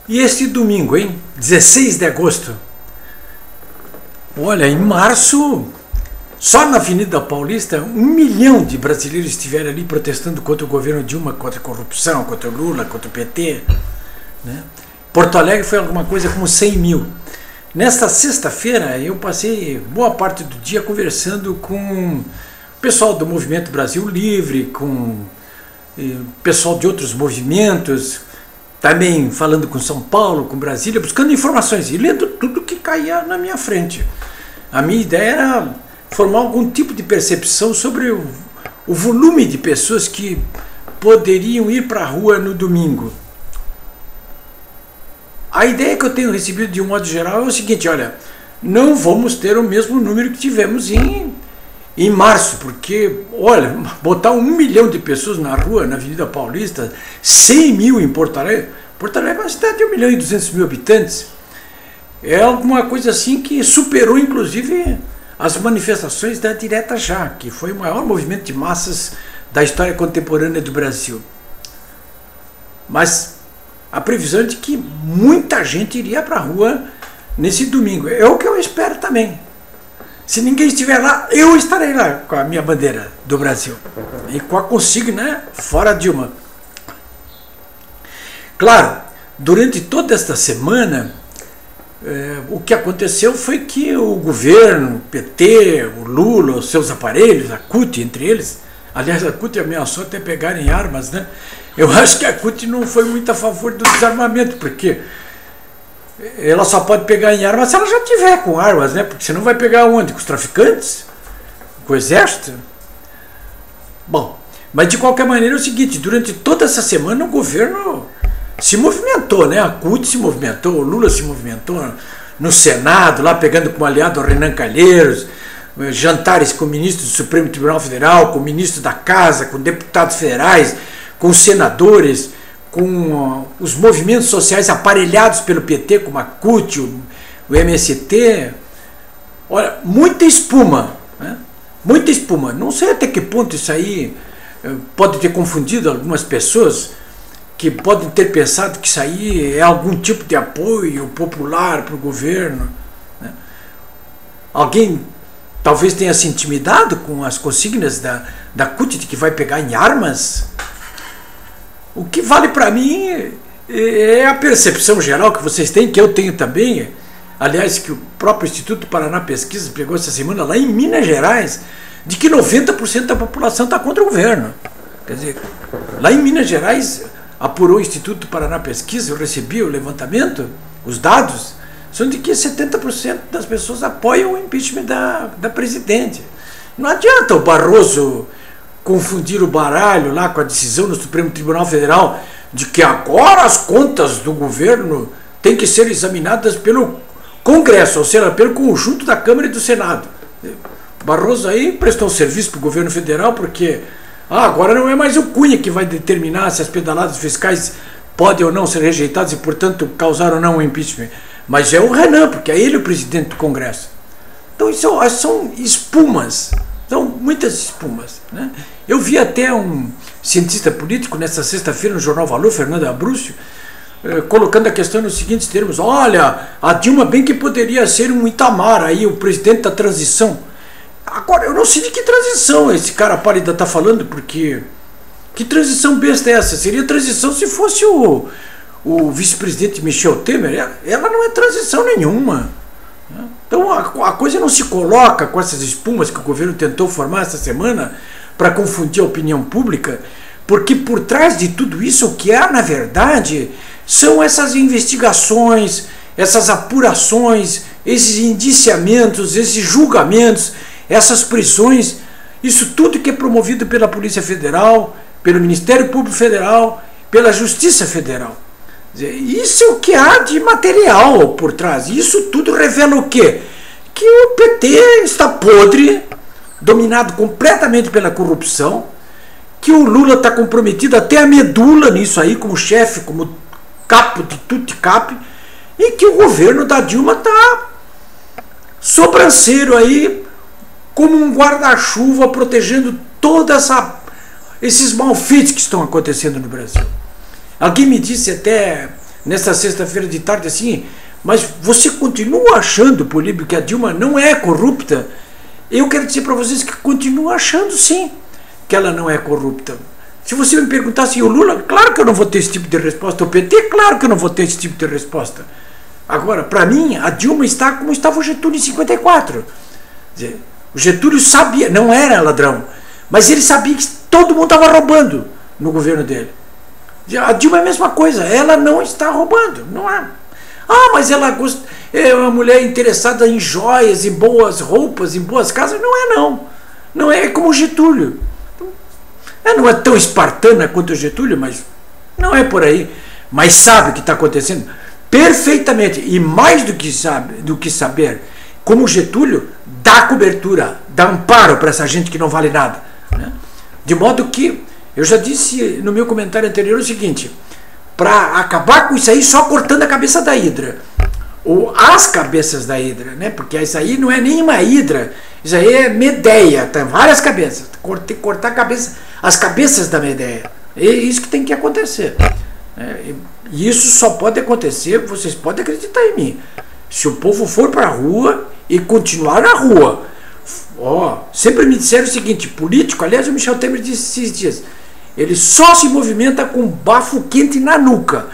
E este domingo, hein? 16 de agosto. Olha, em março, só na Avenida Paulista, 1 milhão de brasileiros estiveram ali protestando contra o governo Dilma, contra a corrupção, contra o Lula, contra o PT. Né? Porto Alegre foi alguma coisa como 100 mil. Nesta sexta-feira, eu passei boa parte do dia conversando com o pessoal do Movimento Brasil Livre, com o pessoal de outros movimentos, também falando com São Paulo, com Brasília, buscando informações e lendo tudo que caía na minha frente. A minha ideia era formar algum tipo de percepção sobre o volume de pessoas que poderiam ir para a rua no domingo. A ideia que eu tenho recebido de um modo geral é o seguinte: olha, não vamos ter o mesmo número que tivemos em março, porque, olha, botar 1 milhão de pessoas na rua, na Avenida Paulista, 100 mil em Porto Alegre é uma cidade de 1 milhão e 200 mil habitantes, é alguma coisa assim que superou, inclusive, as manifestações da Direta Já, que foi o maior movimento de massas da história contemporânea do Brasil. Mas a previsão é de que muita gente iria para a rua nesse domingo. É o que eu espero também. Se ninguém estiver lá, eu estarei lá com a minha bandeira do Brasil. E com a consigna, né? Fora Dilma. Claro, durante toda esta semana, o que aconteceu foi que o governo, o PT, o Lula, os seus aparelhos, a CUT entre eles, aliás, a CUT ameaçou até pegarem armas, né? Eu acho que a CUT não foi muito a favor do desarmamento, porque ela só pode pegar em armas se ela já tiver com armas, né? Porque você não vai pegar onde? Com os traficantes? Com o exército? Bom, mas de qualquer maneira é o seguinte: durante toda essa semana o governo se movimentou, né? A CUT se movimentou, o Lula se movimentou no Senado, lá pegando como aliado o Renan Calheiros, jantares com o ministro do Supremo Tribunal Federal, com o ministro da Casa, com deputados federais, com os senadores, com os movimentos sociais aparelhados pelo PT, como a CUT, o MST. Olha, muita espuma, né? Muita espuma. Não sei até que ponto isso aí pode ter confundido algumas pessoas, que podem ter pensado que isso aí é algum tipo de apoio popular para o governo. Né? Alguém talvez tenha se intimidado com as consignas da CUT de que vai pegar em armas. O que vale para mim é a percepção geral que vocês têm, que eu tenho também, aliás, que o próprio Instituto Paraná Pesquisa pegou essa semana lá em Minas Gerais, de que 90% da população está contra o governo. Quer dizer, lá em Minas Gerais, apurou o Instituto Paraná Pesquisa, eu recebi o levantamento, os dados, são de que 70% das pessoas apoiam o impeachment da presidente. Não adianta o Barroso confundir o baralho lá com a decisão do Supremo Tribunal Federal de que agora as contas do governo têm que ser examinadas pelo Congresso, ou seja, pelo conjunto da Câmara e do Senado. Barroso aí prestou um serviço para o governo federal, porque agora não é mais o Cunha que vai determinar se as pedaladas fiscais podem ou não ser rejeitadas e, portanto, causar ou não um impeachment, mas é o Renan, porque é ele o presidente do Congresso. Então isso são espumas. São muitas espumas, né? Eu vi até um cientista político nessa sexta-feira no Jornal Valor, Fernando Abrúcio, colocando a questão nos seguintes termos: olha, a Dilma bem que poderia ser um Itamar, aí, o presidente da transição. Agora, eu não sei de que transição esse cara pálida está falando, porque que transição besta é essa? Seria transição se fosse o vice-presidente Michel Temer. Ela não é transição nenhuma. Então a coisa não se coloca com essas espumas que o governo tentou formar essa semana para confundir a opinião pública, porque por trás de tudo isso o que há, na verdade, são essas investigações, essas apurações, esses indiciamentos, esses julgamentos, essas prisões, isso tudo que é promovido pela Polícia Federal, pelo Ministério Público Federal, pela Justiça Federal. Isso é o que há de material por trás. Isso tudo revela o quê? Que o PT está podre, dominado completamente pela corrupção, que o Lula está comprometido até a medula nisso aí, como chefe, como capo de tutti capi, e que o governo da Dilma está sobranceiro aí, como um guarda-chuva protegendo todos esses malfeitos que estão acontecendo no Brasil. Alguém me disse até nesta sexta-feira de tarde assim, mas você continua achando, Políbio, que a Dilma não é corrupta? Eu quero dizer para vocês que continuo achando sim que ela não é corrupta. Se você me perguntasse, o Lula, claro que eu não vou ter esse tipo de resposta. O PT, claro que eu não vou ter esse tipo de resposta. Agora, para mim, a Dilma está como estava o Getúlio em 54. Quer dizer, o Getúlio sabia, não era ladrão, mas ele sabia que todo mundo estava roubando no governo dele. A Dilma é a mesma coisa, ela não está roubando, não é. Ah, mas ela é uma mulher interessada em joias, em boas roupas, em boas casas. Não é, não. Não é como o Getúlio. Não é tão espartana quanto o Getúlio, mas não é por aí. Mas sabe o que está acontecendo perfeitamente. E mais do que saber, como o Getúlio, dá cobertura, dá amparo para essa gente que não vale nada. Né? De modo que, eu já disse no meu comentário anterior o seguinte: para acabar com isso aí, só cortando a cabeça da hidra, ou as cabeças da hidra, né? Porque isso aí não é nem uma hidra, isso aí é Medeia, tem várias cabeças, tem que cortar as cabeças da Medeia, é isso que tem que acontecer. E isso só pode acontecer, vocês podem acreditar em mim, se o povo for para a rua e continuar na rua. Sempre me disseram o seguinte: político, aliás o Michel Temer disse esses dias, ele só se movimenta com bafo quente na nuca.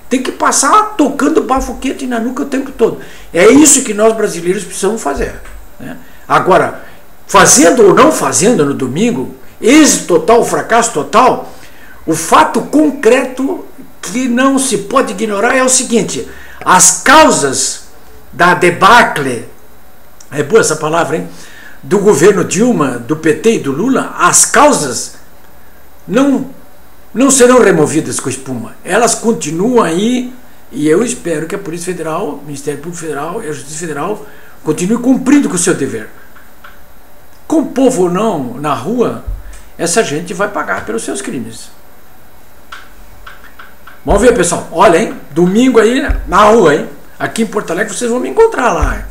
Tem que passar tocando bafo quente na nuca o tempo todo. É isso que nós brasileiros precisamos fazer. Né? Agora, fazendo ou não fazendo no domingo, êxito total, fracasso total, o fato concreto que não se pode ignorar é o seguinte: as causas da debacle, é boa essa palavra, hein? Do governo Dilma, do PT e do Lula, as causas não serão removidas com espuma. Elas continuam aí, e eu espero que a Polícia Federal, o Ministério Público Federal e a Justiça Federal continuem cumprindo com o seu dever. Com o povo ou não na rua, essa gente vai pagar pelos seus crimes. Vamos ver, pessoal. Olha, hein? Domingo aí na rua, hein? Aqui em Porto Alegre vocês vão me encontrar lá.